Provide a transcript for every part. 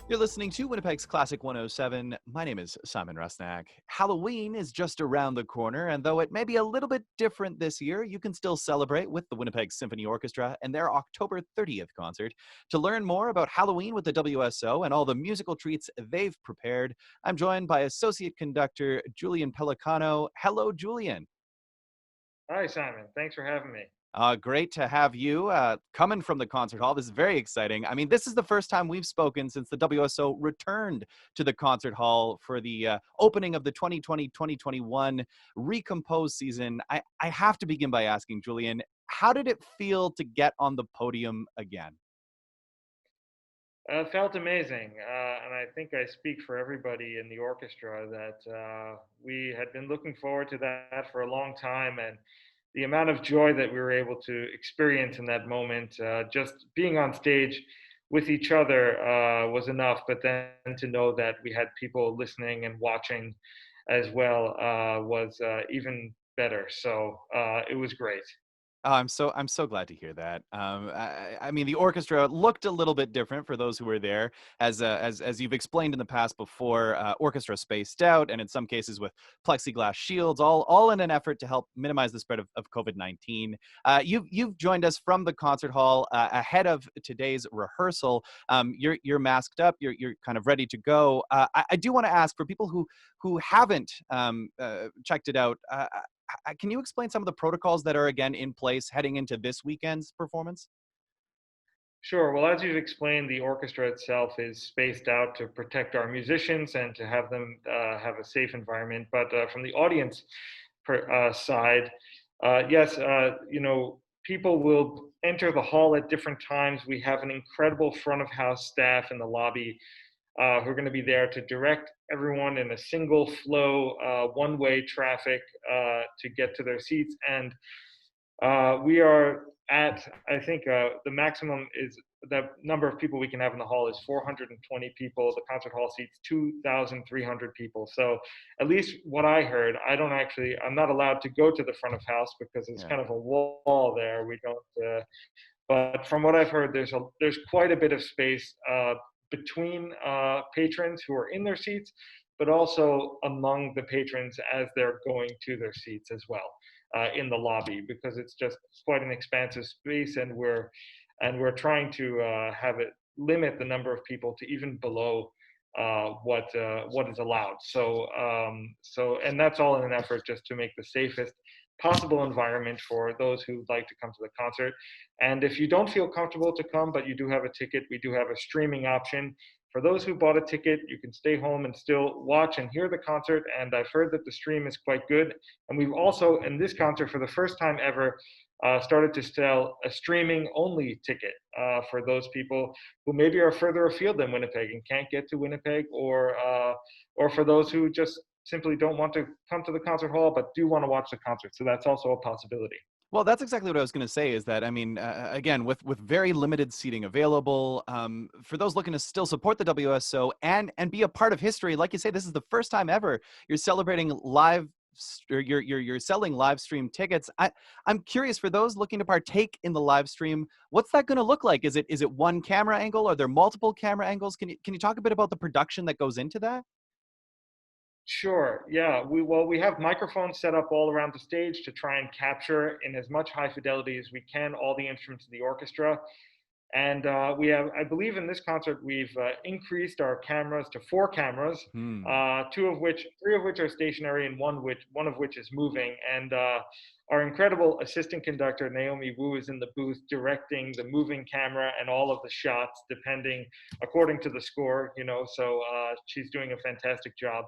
You're listening to Winnipeg's Classic 107. My name is Simon Rusnak. Halloween is just around the corner, and though it may be a little bit different this year, you can still celebrate with the Winnipeg Symphony Orchestra and their October 30th concert. To learn more about Halloween with the WSO and all the musical treats they've prepared, I'm joined by Associate Conductor Julian Pellicano. Hello, Julian. Hi, Simon. Thanks for having me. Great to have you coming from the concert hall. This is very exciting. I mean, this is the first time we've spoken since the WSO returned to the concert hall for the opening of the 2020-2021 Recompose season. I have to begin by asking, Julian, how did it feel to get on the podium again? Felt amazing, and I think I speak for everybody in the orchestra that we had been looking forward to that for a long time, and the amount of joy that we were able to experience in that moment, just being on stage with each other was enough. But then to know that we had people listening and watching as well was even better. So it was great. Oh, I'm so glad to hear that. I mean, the orchestra looked a little bit different for those who were there, as you've explained in the past before. Orchestra spaced out, and in some cases with plexiglass shields, all in an effort to help minimize the spread of COVID-19. You've joined us from the concert hall ahead of today's rehearsal. You're masked up. You're kind of ready to go. I do want to ask for people who haven't checked it out. Can you explain some of the protocols that are again in place heading into this weekend's performance? Sure. Well, as you've explained, the orchestra itself is spaced out to protect our musicians and to have them have a safe environment. But from the audience side, yes, people will enter the hall at different times. We have an incredible front of house staff in the lobby who are going to be there to direct everyone in a single flow, one-way traffic to get to their seats. And we are at, I think, the maximum is the number of people we can have in the hall is 420 people. The concert hall seats 2,300 people. So at least what I heard, I'm not allowed to go to the front of house because it's Yeah. kind of a wall there. We don't, but from what I've heard, there's quite a bit of space between patrons who are in their seats, but also among the patrons as they're going to their seats as well in the lobby, because it's just quite an expansive space, and we're trying to have it limit the number of people to even below what is allowed. And that's all in an effort just to make the safest possible environment for those who would like to come to the concert. And if you don't feel comfortable to come, but you do have a ticket, we do have a streaming option. For those who bought a ticket, you can stay home and still watch and hear the concert. And I've heard that the stream is quite good. And we've also, in this concert, for the first time ever, started to sell a streaming only ticket for those people who maybe are further afield than Winnipeg and can't get to Winnipeg, or for those who just simply don't want to come to the concert hall but do want to watch the concert. So that's also a possibility. Well, that's exactly what I was going to say. Is that I mean, again, with very limited seating available, for those looking to still support the WSO and be a part of history, like you say, this is the first time ever you're celebrating live. Or you're selling live stream tickets. I'm curious, for those looking to partake in the live stream, what's that going to look like? Is it one camera angle? Are there multiple camera angles? Can you talk a bit about the production that goes into that? Sure. Yeah. We have microphones set up all around the stage to try and capture in as much high fidelity as we can all the instruments of the orchestra. And we have, I believe, in this concert we've increased our cameras to four cameras, Hmm. three of which are stationary, and one of which is moving. And our incredible assistant conductor Naomi Wu is in the booth directing the moving camera and all of the shots, depending according to the score. So she's doing a fantastic job.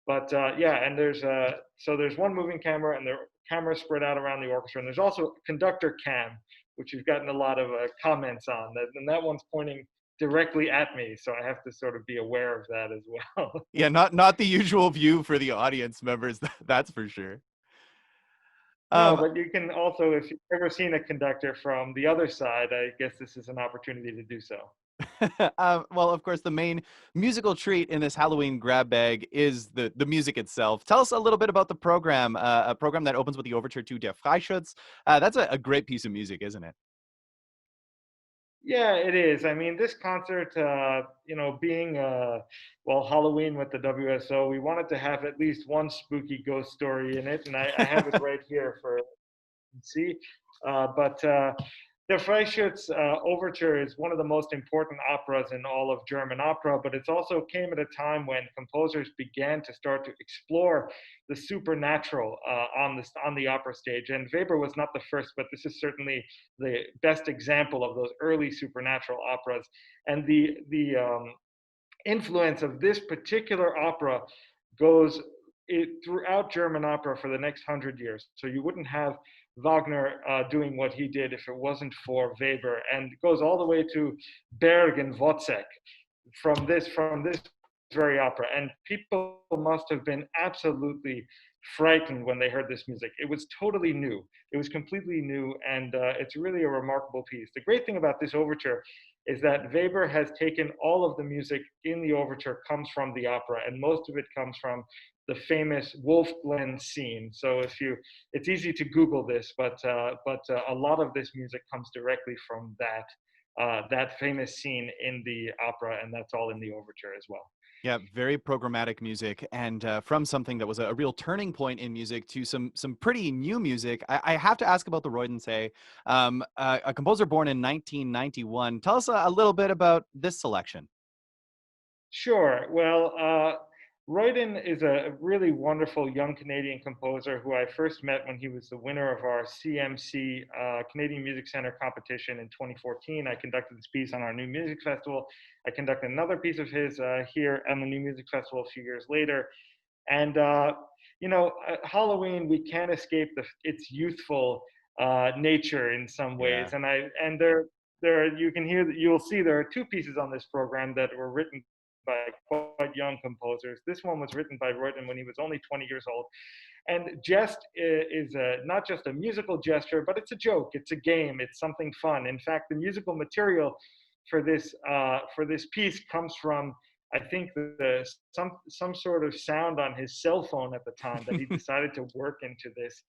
But yeah, and there's one moving camera, and there are cameras spread out around the orchestra, and there's also Conductor Cam, which we've gotten a lot of comments on, and that one's pointing directly at me, so I have to sort of be aware of that as well. Yeah, not the usual view for the audience members. That's for sure. No, Um, but you can also, if you've ever seen a conductor from the other side, I guess this is an opportunity to do so. well, of course, the main musical treat in this Halloween grab bag is the music itself. Tell us a little bit about the program, a program that opens with the overture to Der Freischutz. That's a great piece of music, isn't it? Yeah, it is. I mean, this concert, being well, Halloween with the WSO, we wanted to have at least one spooky ghost story in it, and I have it right here for see. But the Freischutz Overture is one of the most important operas in all of German opera, but it also came at a time when composers began to start to explore the supernatural on the opera stage. And Weber was not the first, but this is certainly the best example of those early supernatural operas. And the influence of this particular opera goes throughout German opera for the next 100 years. So you wouldn't have Wagner doing what he did if it wasn't for Weber, and it goes all the way to Berg and Wozzeck from this very opera. And people must have been absolutely frightened when they heard this music. It was totally new. It was completely new, and it's really a remarkable piece. The great thing about this overture is that Weber has taken all of the music in the overture comes from the opera, and most of it comes from the famous Wolf Glen scene. So it's easy to Google this, but a lot of this music comes directly from that famous scene in the opera, and that's all in the overture as well. Yeah, very programmatic music, and from something that was a real turning point in music to some pretty new music. I have to ask about the Roidensee, a composer born in 1991. Tell us a little bit about this selection. Sure. Well, Royden is a really wonderful young Canadian composer who I first met when he was the winner of our CMC Canadian Music Center competition in 2014. I conducted this piece on our New Music Festival. I conducted another piece of his here on the New Music Festival a few years later. And at Halloween, we can't escape its youthful nature in some Yeah. ways. And there you'll see there are two pieces on this program that were written by quite young composers. This one was written by Royden when he was only 20 years old. And Jest is not just a musical gesture, but it's a joke, it's a game, it's something fun. In fact, the musical material for this piece comes from, I think, some sort of sound on his cell phone at the time that he decided to work into this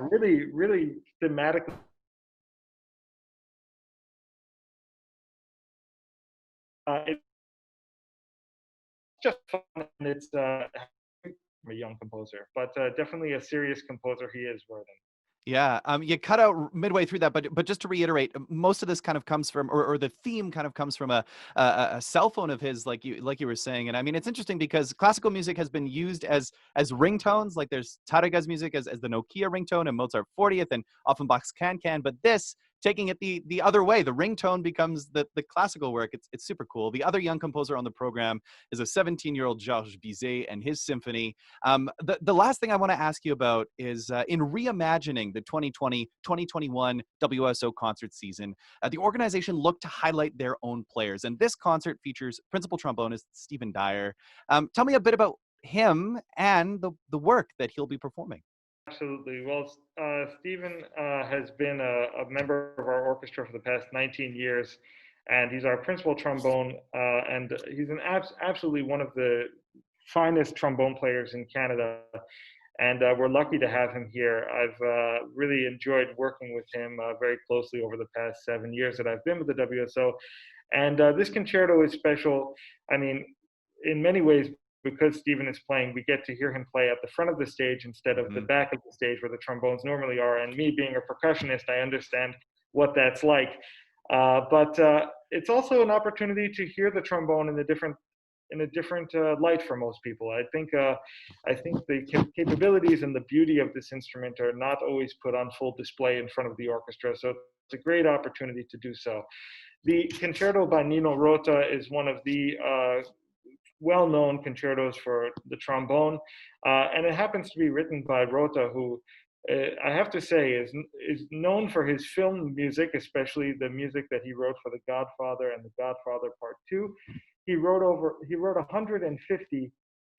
really, really thematically. It's just fun, and it's a young composer, but definitely a serious composer he is, Roden. Yeah, you cut out midway through that, but just to reiterate, most of this kind of comes from, or the theme kind of comes from a cell phone of his, like you were saying. And I mean, it's interesting because classical music has been used as ringtones. Like there's Taraga's music as the Nokia ringtone and Mozart 40th and Offenbach's Can, but this taking it the other way, the ringtone becomes the classical work. It's super cool. The other young composer on the program is a 17-year-old Georges Bizet and his symphony. The last thing I want to ask you about is in reimagining the 2020-2021 WSO concert season, the organization looked to highlight their own players. And this concert features principal trombonist Stephen Dyer. Tell me a bit about him and the work that he'll be performing. Absolutely. Well, Stephen has been a member of our orchestra for the past 19 years, and he's our principal trombone, and he's absolutely one of the finest trombone players in Canada. And we're lucky to have him here. I've really enjoyed working with him very closely over the past 7 years that I've been with the WSO. And this concerto is special. I mean, in many ways, because Stephen is playing, we get to hear him play at the front of the stage instead of the Mhm. back of the stage where the trombones normally are. And me being a percussionist, I understand what that's like. But it's also an opportunity to hear the trombone in a different light for most people. I think the capabilities and the beauty of this instrument are not always put on full display in front of the orchestra. So it's a great opportunity to do so. The concerto by Nino Rota is one of the well-known concertos for the trombone, and it happens to be written by Rota, who I have to say is known for his film music, especially the music that he wrote for The Godfather and The Godfather Part Two. He wrote 150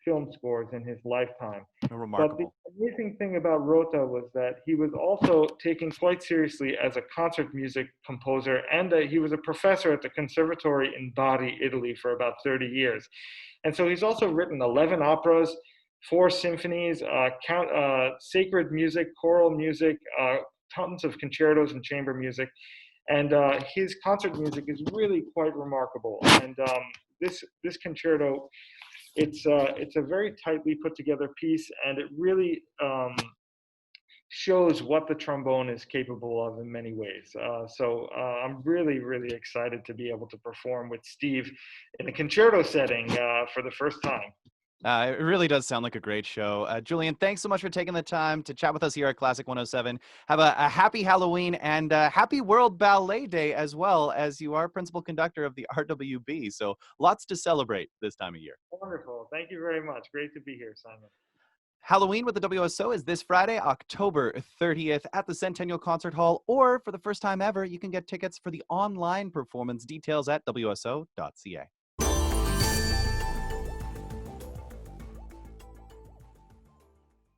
film scores in his lifetime. But the Remarkable. amazing thing about Rota was that he was also taken quite seriously as a concert music composer, and he was a professor at the Conservatory in Bari, Italy, for about 30 years. And so he's also written 11 operas, 4 symphonies, sacred music, choral music, tons of concertos and chamber music. And his concert music is really quite remarkable. And this concerto, it's a very tightly put together piece, and it really shows what the trombone is capable of in many ways. I'm really, really excited to be able to perform with Steve in a concerto setting for the first time. It really does sound like a great show. Julian, thanks so much for taking the time to chat with us here at Classic 107. Have a happy Halloween and happy World Ballet Day, as well, as you are principal conductor of the RWB. So lots to celebrate this time of year. Wonderful. Thank you very much. Great to be here, Simon. Halloween with the WSO is this Friday, October 30th at the Centennial Concert Hall, or for the first time ever, you can get tickets for the online performance. Details at wso.ca.